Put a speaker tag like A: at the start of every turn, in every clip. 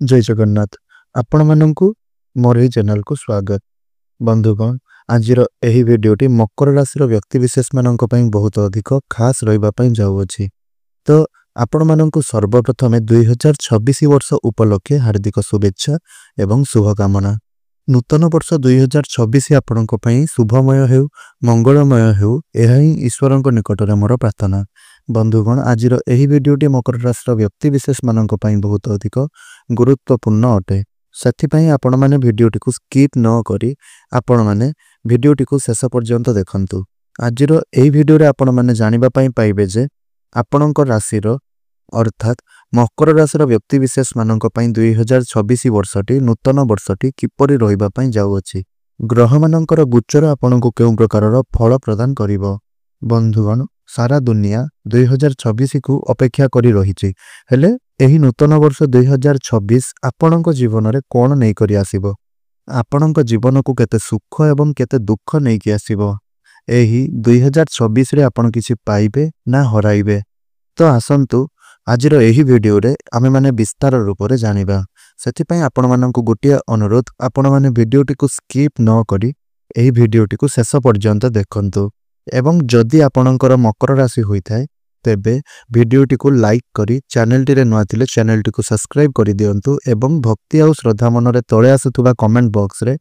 A: जय जगन्नाथ आपण माननकु मोर ही चैनल को स्वागत। बंधुगण आज एही वीडियोटी मकर राशि व्यक्ति विशेष मानक पई बहुत अधिक खास रहिबा पई जाउअछि। तो आपण माननकु सर्वप्रथमे 2026 वर्ष उपलक्षे हार्दिक शुभेच्छा एवं शुभकामना। नूतन वर्ष 2026 आपणक पई शुभमय हेउ मंगलमय हेउ एहा ही ईश्वरक निकटरे मोर प्रार्थना। बंधुगण आज एही वीडियोटी मकर राशि व्यक्ति विशेष मानक पई बहुत अधिक गुरुत्वपूर्ण अटे। सेथिपई आपण माने वीडियोटी को स्किप न करी आपण माने वीडियोटी को शेष पर्यंत देखंतु। आज एही वीडियो रे आपण माने जानिबा पई पाइबे जे आपणक राशि अर्थात मकर राशि व्यक्ति विशेष मानक पई 2026 वर्षटी नूतन वर्षटी किपरि रहिबा पई जाउअछि। ग्रह मानकर गोचर आपणको केउ प्रकारर फल प्रदान करिवो। बंधुगण सारा दुनिया 2026 को अपेक्षा करी रहिछि, हेले एही नूतन वर्ष 2026 आपणको जीवन रे कोन नै करी आसीबो, आपणको जीवन को केते सुख एवं केते दुख नै कि आसीबो, एही 2026 रे आपण किछि पाइबे ना हराइबे। तो आसंतु आजिर एही वीडियो रे आमे माने विस्तार रूप रे जानिबा। सेति पई आपण माननकु गोटिया अनुरोध, आपण माने वीडियोटी को स्किप न करी एही वीडियोटी को शेष पर्यंत देखंतु। एवं जदि आपणकर मकर राशि होई थाए तेबे वीडियोटी को लाइक करी चैनल टी रे नुआ थिले चैनल टी को सब्सक्राइब करी दियंतु एवं भक्ति और श्रद्धा मन रे तळे आसुथुबा कमेंट बॉक्स रे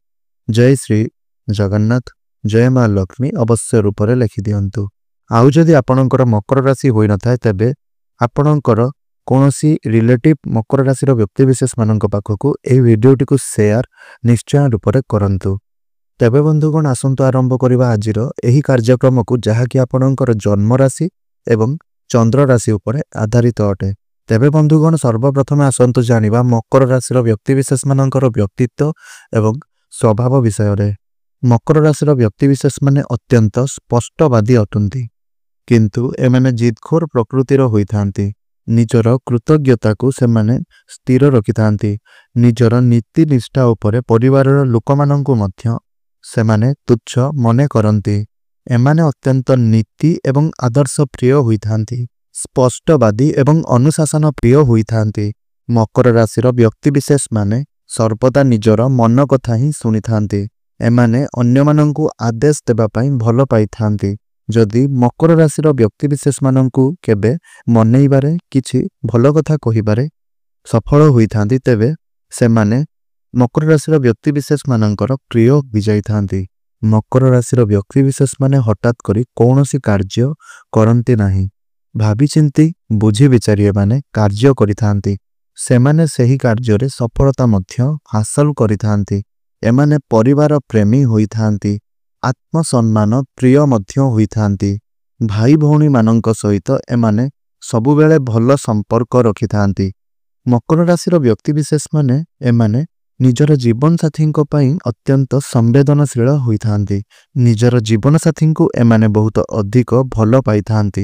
A: जय श्री जगन्नाथ जय मां लक्ष्मी अवश्य रूप रे लिखि दियंतु। आउ जदि आपणकर मकर राशि होई न थाए तेबे आपणकर कोनोसी रिलेटिव मकर राशि रो व्यक्ति विशेष मानक पाखकु एही वीडियोटी को शेयर निश्चय रूप रे करंतु। तेबे बंधुगण आसंतु आरंभ करिबा आजिर एही कार्यक्रम को जहा कि आपणकर जन्म राशि एवं चंद्र राशि उपरे आधारित अटे। तेबे बंधुगण सर्वप्रथम आसंतु जानिबा मकर राशि रो व्यक्ति विशेष मानकर व्यक्तित्व एवं स्वभाव विषय रे। मकर राशि रो व्यक्ति विशेष माने अत्यंत स्पष्टवादी अटंती, किंतु एमाने जिदखोर प्रकृतिर होई थांती। निजर कृतज्ञता को से माने स्थिर रखि थांती। निजर नीति निष्ठा उपरे परिवारर लोकमानंकु मध्य से माने तुच्छ मने करंती। एमाने अत्यंत नीति एवं आदर्श प्रिय होई थांती, स्पष्टवादी एवं अनुशासन प्रिय होई थांती। मकर राशि रो व्यक्ति विशेष माने सर्वदा निजर मन कथा ही सुनि थांती। एमाने अन्य मानंकु आदेश देबा पई भलो पाई थांती। जदि मकर राशि रो व्यक्ति विशेष मानंकु केबे मनेइबारे किछि भलो कथा कहिबारे सफल होई थांती तेबे से माने मकर राशि व्यक्ति विशेष मानकर प्रिय विजयी थांती। मकर राशि व्यक्ति विशेष माने हठात करी कौनसी कार्य करंती नाही, भाभी चिंती बुझी विचारिए माने कार्य करि थांती। से माने सही कार्य रे सफलता मध्य हासिल करि थांती। एमाने परिवार प्रेमी होई थांती, आत्मसम्मान प्रिय मध्य होई थांती। भाई भौणी मानक सहित एमाने सबु बेले भलो संपर्क रखि थांती। मकर राशि व्यक्ति विशेष माने एमाने निजर जीवन साथी को पई अत्यंत संवेदनशील होई थांती। निजर जीवन साथी को एमाने बहुत अधिक भलो पाई थांती,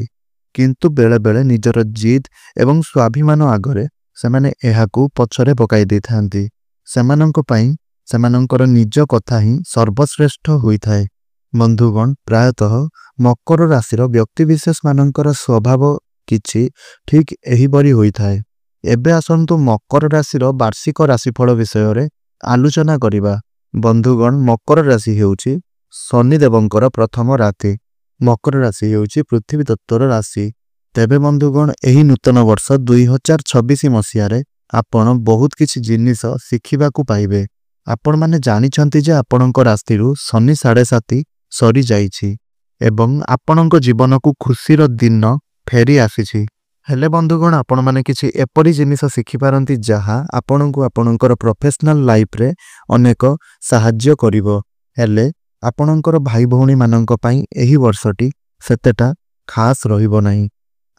A: किंतु बेले बेले निजर जिद एवं स्वाभिमान आगरे सेमाने एहाकू पछरे पकाई दे थांती। सेमानंको पई सेमानंकर निज कथा ही सर्वश्रेष्ठ होई थाए। बंधुगण प्रायतः मकर राशि व्यक्ति विशेष मानकर स्वभाव किछि ठीक एही बरी होई थाए। एबे आसंतु मकर राशि वार्षिक राशिफल विषय रे आलोचना करिबा। बंधुगण मकर राशि हेउछि शनिदेवंकर प्रथम राशि। मकर राशि हेउछि पृथ्वी तत्वर राशि। तेबे बंधुगण एही नूतन वर्ष 2026 मसिया रे आपण बहुत किछि जिनिस शिखिबा को पाइबे। आपण माने जानि छंती जे आपणक राशि रु शनि 7.5 सरी जाइछि एवं आपणक जीवन को खुशीर दिन फेरी आसीछि। हेले बंधुगण आपण माने किछि एपरि जिनिस शिखि पारंती जहा आपणको आपणकर प्रोफेशनल लाइफ रे अनेक सहाय्य करिवो। हेले आपणकर भाई भौणी मानक पई एही वर्षटी सेतेटा खास रहिबो नाही।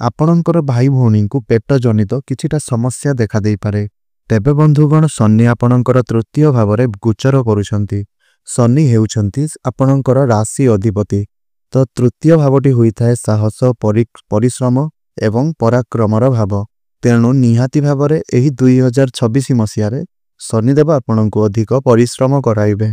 A: आपणकर भाई भौणी को पेट जनित किछिटा समस्या देखा देई पारे। तेबे बंधुगण शनि आपणकर तृतीय भाव रे गोचर करूछंती। शनि हेउछंती आपणकर राशि अधिपति। तो तृतीय भावटी होई थाए साहस परिश्रम एवं पराक्रमर भाव। तेणु निहाती भावरे एही 2026 मसिया रे शनिदेव आपणको अधिक परिश्रम कराइबे।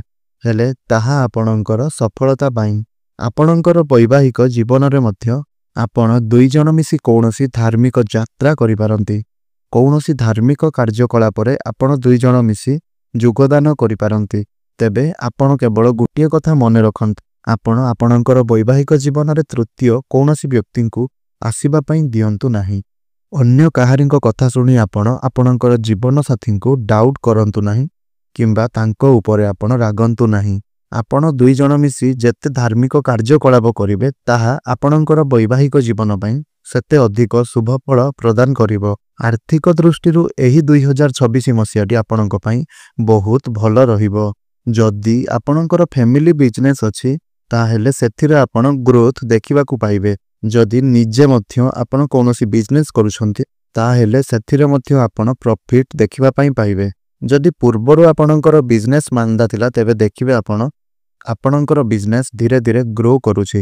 A: हेले ताहा आपणकर सफलता पाई आपणकर वैवाहिक जीवन रे मध्य आपण दुई जन मिसी कौनसी धार्मिक यात्रा करि पारंती। କୌଣସି ଧାର୍ମିକ କାର୍ଯ୍ୟକଳାପରେ ଆପଣ ଦୁଇ ଜଣ ମିଶି ଯୋଗଦାନ କରିପାରନ୍ତି। ତେବେ ଆପଣ କେବଳ ଗୋଟିଏ କଥା ମନେ ରଖନ୍ତୁ, ଆପଣ ଆପଣଙ୍କର ବୈବାହିକ ଜୀବନରେ ତୃତୀୟ କୌଣସି ବ୍ୟକ୍ତିଙ୍କୁ ଆସିବା ପାଇଁ ଦିଅନ୍ତୁ ନାହିଁ। ଅନ୍ୟ କାହାରିଙ୍କ କଥା ଶୁଣି ଆପଣ ଆପଣଙ୍କର ଜୀବନସାଥୀଙ୍କୁ ଡାଉଟ୍ କରନ୍ତୁ ନାହିଁ କିମ୍ବା ତାଙ୍କ ଉପରେ ଆପଣ ରାଗନ୍ତୁ ନାହିଁ। ଆପଣ ଦୁଇ ଜଣ ମିଶି ଯେତେ ଧାର୍ମିକ କାର୍ଯ୍ୟକଳାପ କରିବେ ତାହା ଆପଣଙ୍କର ବୈବାହିକ ଜୀବନ ପାଇଁ ସେତେ ଅଧିକ ଶୁଭ ଫଳ ପ୍ରଦାନ କରିବ। ଆର୍ଥିକ ଦୃଷ୍ଟିରୁ ଏହି 2026 ମସିହାଟି ଆପଣଙ୍କ ପାଇଁ ବହୁତ ଭଲ ରହିବ। ଯଦି ଆପଣଙ୍କର ଫ୍ୟାମିଲି ବିଜନେସ୍ ଅଛି ତାହେଲେ ସେଥିରେ ଆପଣ ଗ୍ରୋଥ ଦେଖିବାକୁ ପାଇବେ। ଯଦି ନିଜେ ମଧ୍ୟ ଆପଣ କୌଣସି ବିଜନେସ୍ କରୁଛନ୍ତି ତାହେଲେ ସେଥିରେ ମଧ୍ୟ ଆପଣ ପ୍ରଫିଟ୍ ଦେଖିବା ପାଇଁ ପାଇବେ। ଯଦି ପୂର୍ବରୁ ଆପଣଙ୍କର ବିଜନେସ୍ ମାନ୍ଦା ଥିଲା ତେବେ ଦେଖିବେ ଆପଣଙ୍କର ବିଜନେସ୍ ଧୀରେ ଧୀରେ ଗ୍ରୋ କରୁଛି।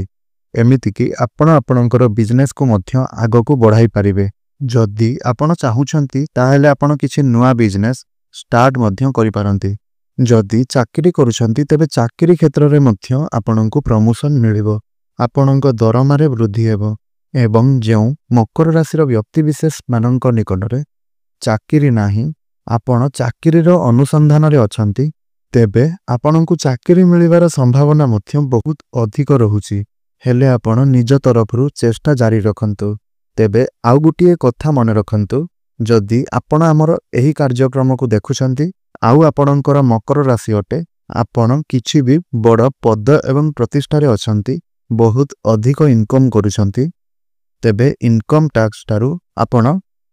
A: ଏମିତିକି ଆପଣ ଆପଣଙ୍କର ବିଜନେସ୍କୁ ମଧ୍ୟ ଆଗକୁ ବଢ଼ାଇ ପାରିବେ। ଯଦି ଆପଣ ଚାହୁଁଛନ୍ତି ତାହେଲେ ଆପଣ କିଛି ନୂଆ ବିଜନେସ୍ ଷ୍ଟାର୍ଟ ମଧ୍ୟ କରିପାରନ୍ତି। ଯଦି ଚାକିରି କରୁଛନ୍ତି ତେବେ ଚାକିରି କ୍ଷେତ୍ରରେ ମଧ୍ୟ ଆପଣଙ୍କୁ ପ୍ରମୋସନ୍ ମିଳିବ, ଆପଣଙ୍କ ଦରମାରେ ବୃଦ୍ଧି ହେବ। ଏବଂ ଯେଉଁ ମକର ରାଶିର ବ୍ୟକ୍ତିବିଶେଷମାନଙ୍କ ନିକଟରେ ଚାକିରି ନାହିଁ, ଆପଣ ଚାକିରିର ଅନୁସନ୍ଧାନରେ ଅଛନ୍ତି, ତେବେ ଆପଣଙ୍କୁ ଚାକିରି ମିଳିବାର ସମ୍ଭାବନା ମଧ୍ୟ ବହୁତ ଅଧିକ ରହୁଛି। ହେଲେ ଆପଣ ନିଜ ତରଫରୁ ଚେଷ୍ଟା ଜାରି ରଖନ୍ତୁ। ତେବେ ଆଉ ଗୋଟିଏ କଥା ମନେ ରଖନ୍ତୁ, ଯଦି ଆପଣ ଆମର ଏହି କାର୍ଯ୍ୟକ୍ରମକୁ ଦେଖୁଛନ୍ତି ଆଉ ଆପଣଙ୍କର ମକର ରାଶି ଅଟେ, ଆପଣ କିଛି ବି ବଡ଼ ପଦ ଏବଂ ପ୍ରତିଷ୍ଠାରେ ଅଛନ୍ତି, ବହୁତ ଅଧିକ ଇନକମ୍ କରୁଛନ୍ତି, ତେବେ ଇନକମ୍ ଟ୍ୟାକ୍ସ ଠାରୁ ଆପଣ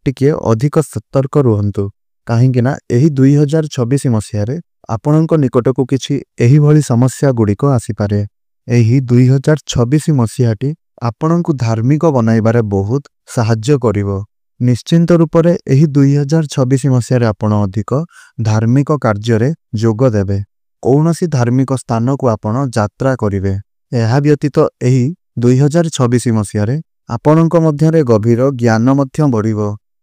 A: ଟିକିଏ ଅଧିକ ସତର୍କ ରୁହନ୍ତୁ। କାହିଁକିନା ଏହି 2026 ମସିହାରେ ଆପଣଙ୍କ ନିକଟକୁ କିଛି ଏହିଭଳି ସମସ୍ୟା ଗୁଡ଼ିକ ଆସିପାରେ। ଏହି 2026 ମସିହାଟି ଆପଣଙ୍କୁ ଧାର୍ମିକ ବନାଇବାରେ ବହୁତ ସାହାଯ୍ୟ କରିବ। ନିଶ୍ଚିନ୍ତ ରୂପରେ ଏହି 2026 ମସିହାରେ ଆପଣ ଅଧିକ ଧାର୍ମିକ କାର୍ଯ୍ୟରେ ଯୋଗ ଦେବେ। କୌଣସି ଧାର୍ମିକ ସ୍ଥାନକୁ ଆପଣ ଯାତ୍ରା କରିବେ। ଏହା ବ୍ୟତୀତ ଏହି 2026 ମସିହାରେ ଆପଣଙ୍କ ମଧ୍ୟରେ ଗଭୀର ଜ୍ଞାନ ମଧ୍ୟ ବଢ଼ିବ।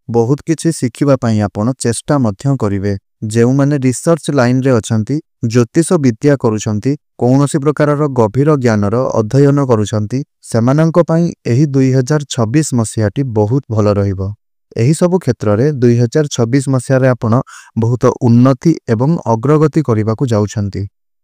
A: ବହୁତ କିଛି ଶିଖିବା ପାଇଁ ଆପଣ ଚେଷ୍ଟା ମଧ୍ୟ କରିବେ। ଯେଉଁମାନେ ରିସର୍ଚ୍ଚ ଲାଇନ୍ରେ ଅଛନ୍ତି, ଜ୍ୟୋତିଷ ବିଦ୍ୟା କରୁଛନ୍ତି, କୌଣସି ପ୍ରକାରର ଗଭୀର ଜ୍ଞାନର ଅଧ୍ୟୟନ କରୁଛନ୍ତି, ସେମାନଙ୍କ ପାଇଁ ଏହି 2026 ମସିହାଟି ବହୁତ ଭଲ ରହିବ। ଏହିସବୁ କ୍ଷେତ୍ରରେ 2026 ମସିହାରେ ଆପଣ ବହୁତ ଉନ୍ନତି ଏବଂ ଅଗ୍ରଗତି କରିବାକୁ ଯାଉଛନ୍ତି।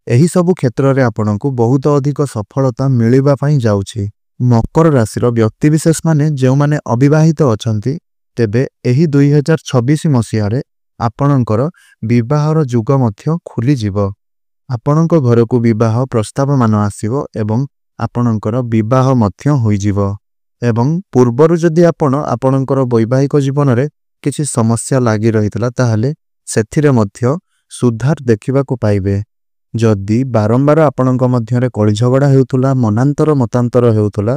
A: ଏହିସବୁ କ୍ଷେତ୍ରରେ ଆପଣଙ୍କୁ ବହୁତ ଅଧିକ ସଫଳତା ମିଳିବା ପାଇଁ ଯାଉଛି। ମକର ରାଶିର ବ୍ୟକ୍ତିବିଶେଷମାନେ ଯେଉଁମାନେ ଅବିବାହିତ ଅଛନ୍ତି, ତେବେ ଏହି 2026 ମସିହାରେ ଆପଣଙ୍କର ବିବାହର ଯୁଗ ମଧ୍ୟ ଖୋଲିଯିବ। ଆପଣଙ୍କ ଘରକୁ ବିବାହ ପ୍ରସ୍ତାବମାନ ଆସିବ ଏବଂ ଆପଣଙ୍କର ବିବାହ ମଧ୍ୟ ହୋଇଯିବ। ଏବଂ ପୂର୍ବରୁ ଯଦି ଆପଣ ଆପଣଙ୍କର ବୈବାହିକ ଜୀବନରେ କିଛି ସମସ୍ୟା ଲାଗି ରହିଥିଲା ତାହେଲେ ସେଥିରେ ମଧ୍ୟ ସୁଧାର ଦେଖିବାକୁ ପାଇବେ। ଯଦି ବାରମ୍ବାର ଆପଣଙ୍କ ମଧ୍ୟରେ କଳିଝଗଡ଼ା ହେଉଥିଲା, ମତାନ୍ତର ହେଉଥିଲା,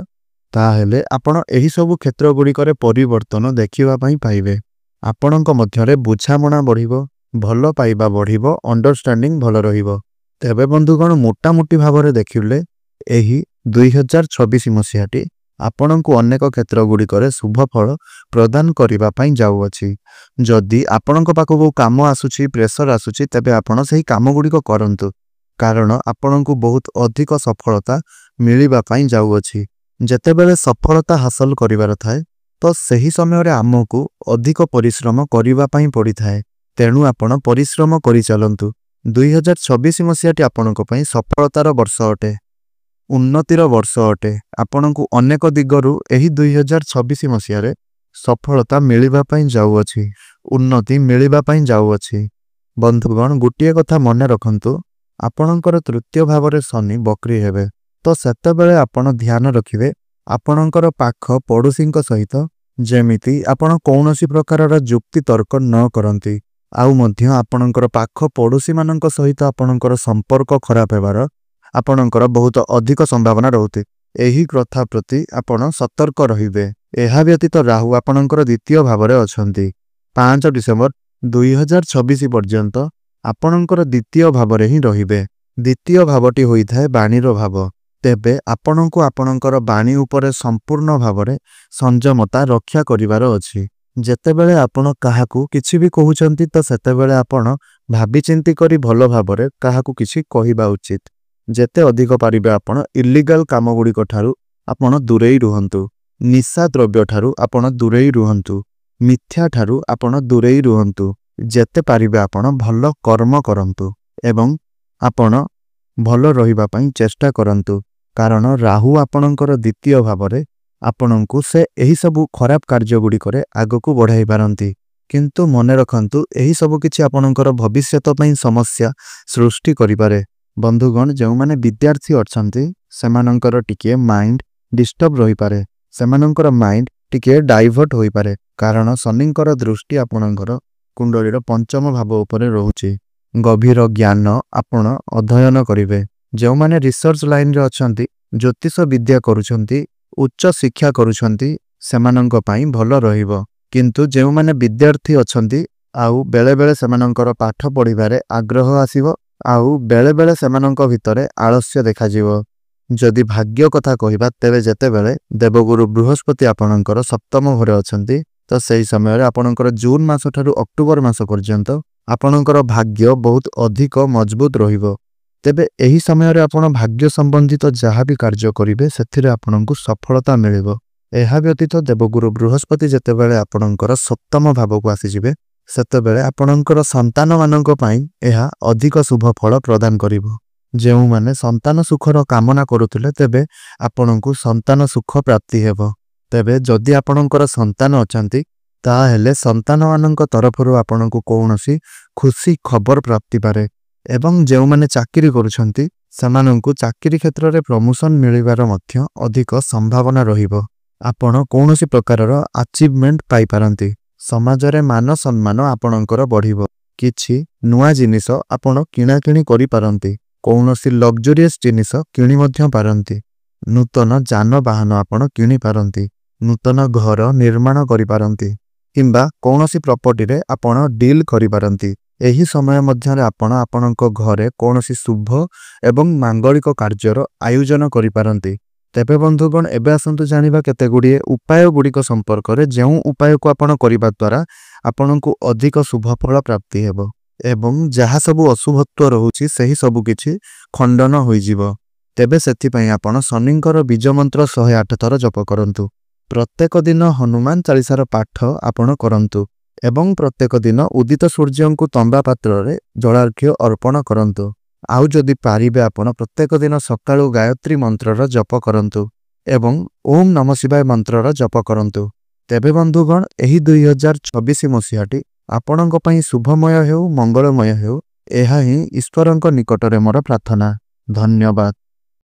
A: ତାହେଲେ ଆପଣ ଏହିସବୁ କ୍ଷେତ୍ର ଗୁଡ଼ିକରେ ପରିବର୍ତ୍ତନ ଦେଖିବା ପାଇଁ ପାଇବେ। ଆପଣଙ୍କ ମଧ୍ୟରେ ବୁଝାମଣା ବଢ଼ିବ, ଭଲ ପାଇବା ବଢ଼ିବ, ଅଣ୍ଡରଷ୍ଟାଣ୍ଡିଂ ଭଲ ରହିବ। ତେବେ ବନ୍ଧୁଗଣ, ମୋଟାମୋଟି ଭାବରେ ଦେଖିଲେ ଏହି 2026 ମସିହାଟି ଆପଣଙ୍କୁ ଅନେକ କ୍ଷେତ୍ର ଗୁଡ଼ିକରେ ଶୁଭ ଫଳ ପ୍ରଦାନ କରିବା ପାଇଁ ଯାଉଅଛି। ଯଦି ଆପଣଙ୍କ ପାଖକୁ କାମ ଆସୁଛି, ପ୍ରେସର ଆସୁଛି, ତେବେ ଆପଣ ସେହି କାମ ଗୁଡ଼ିକ କରନ୍ତୁ, କାରଣ ଆପଣଙ୍କୁ ବହୁତ ଅଧିକ ସଫଳତା ମିଳିବା ପାଇଁ ଯାଉଅଛି। ଯେତେବେଳେ ସଫଳତା ହାସଲ କରିବାର ଥାଏ ତ ସେହି ସମୟରେ ଆମକୁ ଅଧିକ ପରିଶ୍ରମ କରିବା ପାଇଁ ପଡ଼ିଥାଏ। ତେଣୁ ଆପଣ ପରିଶ୍ରମ କରିଚାଲନ୍ତୁ। 2026 ମସିହାଟି ଆପଣଙ୍କ ପାଇଁ ସଫଳତାର ବର୍ଷ ଅଟେ, ଉନ୍ନତିର ବର୍ଷ ଅଟେ। ଆପଣଙ୍କୁ ଅନେକ ଦିଗରୁ ଏହି 2026 ମସିହାରେ ସଫଳତା ମିଳିବା ପାଇଁ ଯାଉଅଛି, ଉନ୍ନତି ମିଳିବା ପାଇଁ ଯାଉଅଛି। ବନ୍ଧୁଗଣ, ଗୋଟିଏ କଥା ମନେ ରଖନ୍ତୁ, ଆପଣଙ୍କର ତୃତୀୟ ଭାବରେ ଶନି ବକ୍ରି ହେବେ, ତ ସେତେବେଳେ ଆପଣ ଧ୍ୟାନ ରଖିବେ ଆପଣଙ୍କର ପାଖ ପଡ଼ୋଶୀଙ୍କ ସହିତ ଯେମିତି ଆପଣ କୌଣସି ପ୍ରକାରର ଯୁକ୍ତି ତର୍କ ନ କରନ୍ତି। ଆଉ ମଧ୍ୟ ଆପଣଙ୍କର ପାଖ ପଡ଼ୋଶୀମାନଙ୍କ ସହିତ ଆପଣଙ୍କର ସମ୍ପର୍କ ଖରାପ ହେବାର ଆପଣଙ୍କର ବହୁତ ଅଧିକ ସମ୍ଭାବନା ରହୁଛି। ଏହି କଥା ପ୍ରତି ଆପଣ ସତର୍କ ରହିବେ। ଏହା ବ୍ୟତୀତ ରାହୁ ଆପଣଙ୍କର ଦ୍ୱିତୀୟ ଭାବରେ ଅଛନ୍ତି। 5 ଡିସେମ୍ବର 2026 ପର୍ଯ୍ୟନ୍ତ ଆପଣଙ୍କର ଦ୍ୱିତୀୟ ଭାବରେ ହିଁ ରହିବେ। ଦ୍ୱିତୀୟ ଭାବଟି ହୋଇଥାଏ ବାଣୀର ଭାବ। ତେବେ ଆପଣଙ୍କୁ ଆପଣଙ୍କର ବାଣୀ ଉପରେ ସମ୍ପୂର୍ଣ୍ଣ ଭାବରେ ସଂଯମତା ରକ୍ଷା କରିବାର ଅଛି। ଯେତେବେଳେ ଆପଣ କାହାକୁ କିଛି ବି କହୁଛନ୍ତି ତ ସେତେବେଳେ ଆପଣ ଭାବିଚିନ୍ତି କରି ଭଲ ଭାବରେ କାହାକୁ କିଛି କହିବା ଉଚିତ। ଯେତେ ଅଧିକ ପାରିବେ ଆପଣ ଇଲିଗାଲ କାମ ଗୁଡ଼ିକ ଠାରୁ ଆପଣ ଦୂରେଇ ରୁହନ୍ତୁ। ନିଶା ଦ୍ରବ୍ୟ ଠାରୁ ଆପଣ ଦୂରେଇ ରୁହନ୍ତୁ। ମିଥ୍ୟା ଠାରୁ ଆପଣ ଦୂରେଇ ରୁହନ୍ତୁ। ଯେତେ ପାରିବେ ଆପଣ ଭଲ କର୍ମ କରନ୍ତୁ ଏବଂ ଆପଣ ଭଲ ରହିବା ପାଇଁ ଚେଷ୍ଟା କରନ୍ତୁ। କାରଣ ରାହୁ ଆପଣଙ୍କର ଦ୍ୱିତୀୟ ଭାବରେ ଆପଣଙ୍କୁ ସେ ଏହିସବୁ ଖରାପ କାର୍ଯ୍ୟଗୁଡ଼ିକରେ ଆଗକୁ ବଢ଼ାଇ ପାରନ୍ତି। କିନ୍ତୁ ମନେ ରଖନ୍ତୁ, ଏହିସବୁ କିଛି ଆପଣଙ୍କର ଭବିଷ୍ୟତ ପାଇଁ ସମସ୍ୟା ସୃଷ୍ଟି କରିପାରେ। ବନ୍ଧୁଗଣ, ଯେଉଁମାନେ ବିଦ୍ୟାର୍ଥୀ ଅଛନ୍ତି ସେମାନଙ୍କର ଟିକିଏ ମାଇଣ୍ଡ ଡିଷ୍ଟର୍ବ ରହିପାରେ। ସେମାନଙ୍କର ମାଇଣ୍ଡ ଟିକିଏ ଡାଇଭର୍ଟ ହୋଇପାରେ। କାରଣ ଶନିଙ୍କର ଦୃଷ୍ଟି ଆପଣଙ୍କର କୁଣ୍ଡଳୀର ପଞ୍ଚମ ଭାବ ଉପରେ ରହୁଛି। ଗଭୀର ଜ୍ଞାନ ଆପଣ ଅଧ୍ୟୟନ କରିବେ। ଯେଉଁମାନେ ରିସର୍ଚ୍ଚ ଲାଇନରେ ଅଛନ୍ତି, ଜ୍ୟୋତିଷ ବିଦ୍ୟା କରୁଛନ୍ତି, ଉଚ୍ଚ ଶିକ୍ଷା କରୁଛନ୍ତି, ସେମାନଙ୍କ ପାଇଁ ଭଲ ରହିବ। କିନ୍ତୁ ଯେଉଁମାନେ ବିଦ୍ୟାର୍ଥୀ ଅଛନ୍ତି ଆଉ ବେଳେବେଳେ ସେମାନଙ୍କର ପାଠ ପଢ଼ିବାରେ ଆଗ୍ରହ ଆସିବ ଆଉ ବେଳେବେଳେ ସେମାନଙ୍କ ଭିତରେ ଆଳସ୍ୟ ଦେଖାଯିବ। ଯଦି ଭାଗ୍ୟ କଥା କହିବା, ତେବେ ଯେତେବେଳେ ଦେବଗୁରୁ ବୃହସ୍ପତି ଆପଣଙ୍କର ସପ୍ତମ ଘରେ ଅଛନ୍ତି, ତ ସେହି ସମୟରେ ଆପଣଙ୍କର ଜୁନ ମାସ ଠାରୁ ଅକ୍ଟୋବର ମାସ ପର୍ଯ୍ୟନ୍ତ ଆପଣଙ୍କର ଭାଗ୍ୟ ବହୁତ ଅଧିକ ମଜବୁତ ରହିବ। ତେବେ ଏହି ସମୟରେ ଆପଣ ଭାଗ୍ୟ ସମ୍ବନ୍ଧିତ ଯାହା ବି କାର୍ଯ୍ୟ କରିବେ ସେଥିରେ ଆପଣଙ୍କୁ ସଫଳତା ମିଳିବ। ଏହା ବ୍ୟତୀତ ଦେବଗୁରୁ ବୃହସ୍ପତି ଯେତେବେଳେ ଆପଣଙ୍କର ସପ୍ତମ ଭାବକୁ ଆସିଯିବେ, ସେତେବେଳେ ଆପଣଙ୍କର ସନ୍ତାନମାନଙ୍କ ପାଇଁ ଏହା ଅଧିକ ଶୁଭ ଫଳ ପ୍ରଦାନ କରିବ। ଯେଉଁମାନେ ସନ୍ତାନ ସୁଖର କାମନା କରୁଥିଲେ, ତେବେ ଆପଣଙ୍କୁ ସନ୍ତାନ ସୁଖ ପ୍ରାପ୍ତି ହେବ। ତେବେ ଯଦି ଆପଣଙ୍କର ସନ୍ତାନ ଅଛନ୍ତି, ତାହେଲେ ସନ୍ତାନମାନଙ୍କ ତରଫରୁ ଆପଣଙ୍କୁ କୌଣସି ଖୁସି ଖବର ପ୍ରାପ୍ତିପାରେ। ଏବଂ ଯେଉଁମାନେ ଚାକିରି କରୁଛନ୍ତି, ସେମାନଙ୍କୁ ଚାକିରି କ୍ଷେତ୍ରରେ ପ୍ରମୋସନ ମିଳିବାର ମଧ୍ୟ ଅଧିକ ସମ୍ଭାବନା ରହିବ। ଆପଣ କୌଣସି ପ୍ରକାରର ଆଚିଭମେଣ୍ଟ ପାଇପାରନ୍ତି। ସମାଜରେ ମାନ ସମ୍ମାନ ଆପଣଙ୍କର ବଢ଼ିବ। କିଛି ନୂଆ ଜିନିଷ ଆପଣ କିଣାକିଣି କରିପାରନ୍ତି। କୌଣସି ଲକ୍ଜରିୟସ୍ ଜିନିଷ କିଣି ମଧ୍ୟ ପାରନ୍ତି। ନୂତନ ଯାନବାହନ ଆପଣ କିଣିପାରନ୍ତି। ନୂତନ ଘର ନିର୍ମାଣ କରିପାରନ୍ତି କିମ୍ବା କୌଣସି ପ୍ରପର୍ଟିରେ ଆପଣ ଡିଲ୍ କରିପାରନ୍ତି। ଏହି ସମୟ ମଧ୍ୟରେ ଆପଣ ଆପଣଙ୍କ ଘରେ କୌଣସି ଶୁଭ ଏବଂ ମାଙ୍ଗଳିକ କାର୍ଯ୍ୟର ଆୟୋଜନ କରିପାରନ୍ତି। ତେବେ ବନ୍ଧୁଗଣ, ଏବେ ଆସନ୍ତୁ ଜାଣିବା କେତେଗୁଡ଼ିଏ ଉପାୟ ଗୁଡ଼ିକ ସମ୍ପର୍କରେ, ଯେଉଁ ଉପାୟକୁ ଆପଣ କରିବା ଦ୍ୱାରା ଆପଣଙ୍କୁ ଅଧିକ ଶୁଭ ଫଳ ପ୍ରାପ୍ତି ହେବ ଏବଂ ଯାହା ସବୁ ଅଶୁଭତ୍ୱ ରହୁଛି ସେହି ସବୁ କିଛି ଖଣ୍ଡନ ହୋଇଯିବ। ତେବେ ସେଥିପାଇଁ ଆପଣ ଶନିଙ୍କର ବୀଜ ମନ୍ତ୍ର 108 ଥର ଜପ କରନ୍ତୁ। ପ୍ରତ୍ୟେକ ଦିନ ହନୁମାନ ଚାଳିଶାର ପାଠ ଆପଣ କରନ୍ତୁ ଏବଂ ପ୍ରତ୍ୟେକ ଦିନ ଉଦିତ ସୂର୍ଯ୍ୟଙ୍କୁ ତମ୍ବା ପାତ୍ରରେ ଜଳାର୍ଘ୍ୟ ଅର୍ପଣ କରନ୍ତୁ। ଆଉ ଯଦି ପାରିବେ ଆପଣ ପ୍ରତ୍ୟେକ ଦିନ ସକାଳୁ ଗାୟତ୍ରୀ ମନ୍ତ୍ରର ଜପ କରନ୍ତୁ ଏବଂ ଓମ୍ ନମ ଶିବାୟ ମନ୍ତ୍ରର ଜପ କରନ୍ତୁ। ତେବେ ବନ୍ଧୁଗଣ, ଏହି 2024 ମସିହାଟି ଆପଣଙ୍କ ପାଇଁ ଶୁଭମୟ ହେଉ, ମଙ୍ଗଳମୟ ହେଉ, ଏହା ହିଁ ଈଶ୍ୱରଙ୍କ ନିକଟରେ ମୋର ପ୍ରାର୍ଥନା। ଧନ୍ୟବାଦ।